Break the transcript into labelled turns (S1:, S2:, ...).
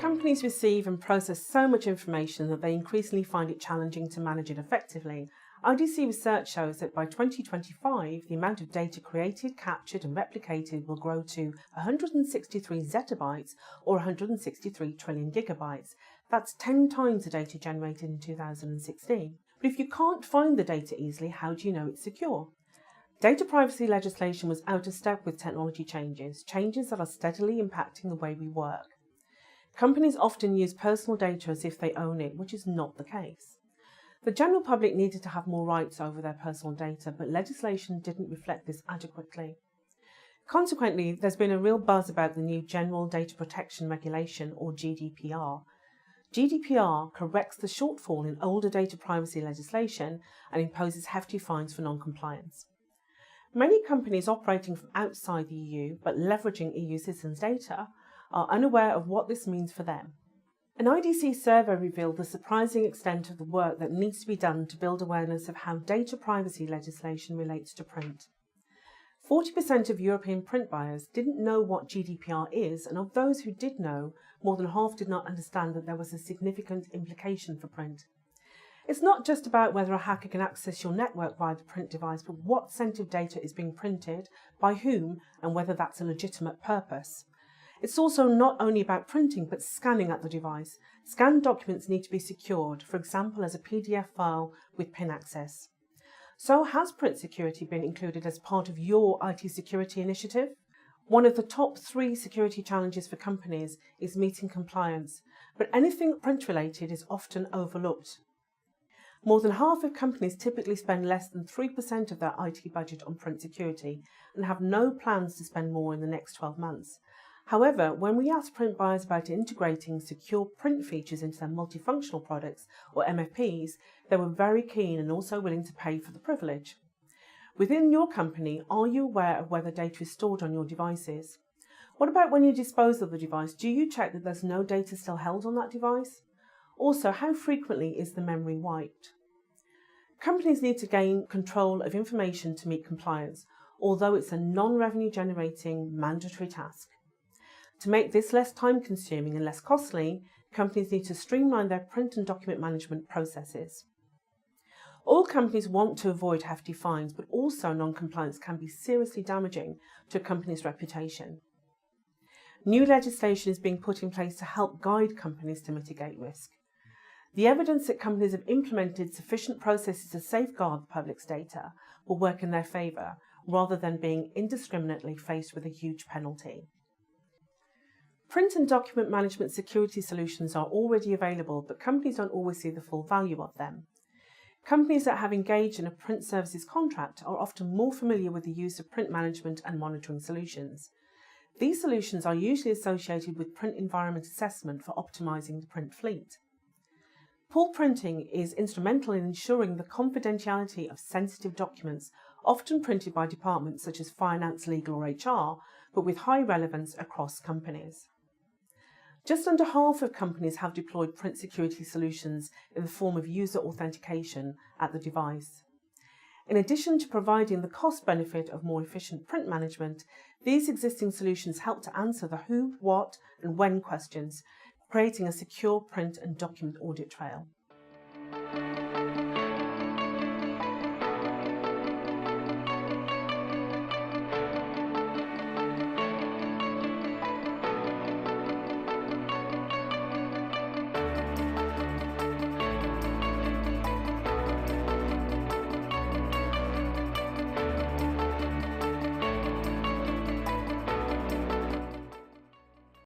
S1: Companies receive and process so much information that they increasingly find it challenging to manage it effectively. IDC research shows that by 2025, the amount of data created, captured and replicated will grow to 163 zettabytes or 163 trillion gigabytes. That's 10 times the data generated in 2016. But if you can't find the data easily, how do you know it's secure? Data privacy legislation was out of step with technology changes that are steadily impacting the way we work. Companies often use personal data as if they own it, which is not the case. The general public needed to have more rights over their personal data, but legislation didn't reflect this adequately. Consequently, there's been a real buzz about the new General Data Protection Regulation, or GDPR. GDPR corrects the shortfall in older data privacy legislation and imposes hefty fines for non-compliance. Many companies operating from outside the EU, but leveraging EU citizens' data, are unaware of what this means for them. An IDC survey revealed the surprising extent of the work that needs to be done to build awareness of how data privacy legislation relates to print. 40% of European print buyers didn't know what GDPR is, and of those who did know, more than half did not understand that there was a significant implication for print. It's not just about whether a hacker can access your network via the print device, but what sensitive data is being printed, by whom, and whether that's a legitimate purpose. It's also not only about printing, but scanning at the device. Scanned documents need to be secured, for example, as a PDF file with PIN access. So has print security been included as part of your IT security initiative? One of the top 3 security challenges for companies is meeting compliance, but anything print-related is often overlooked. More than half of companies typically spend less than 3% of their IT budget on print security and have no plans to spend more in the next 12 months. However, when we asked print buyers about integrating secure print features into their multifunctional products, or MFPs, they were very keen and also willing to pay for the privilege. Within your company, are you aware of whether data is stored on your devices? What about when you dispose of the device? Do you check that there's no data still held on that device? Also, how frequently is the memory wiped? Companies need to gain control of information to meet compliance, although it's a non-revenue generating mandatory task. To make this less time-consuming and less costly, companies need to streamline their print and document management processes. All companies want to avoid hefty fines, but also non-compliance can be seriously damaging to a company's reputation. New legislation is being put in place to help guide companies to mitigate risk. The evidence that companies have implemented sufficient processes to safeguard the public's data will work in their favour, rather than being indiscriminately faced with a huge penalty. Print and document management security solutions are already available, but companies don't always see the full value of them. Companies that have engaged in a print services contract are often more familiar with the use of print management and monitoring solutions. These solutions are usually associated with print environment assessment for optimizing the print fleet. Pool printing is instrumental in ensuring the confidentiality of sensitive documents, often printed by departments such as finance, legal or HR, but with high relevance across companies. Just under half of companies have deployed print security solutions in the form of user authentication at the device. In addition to providing the cost benefit of more efficient print management, these existing solutions help to answer the who, what and when questions, creating a secure print and document audit trail.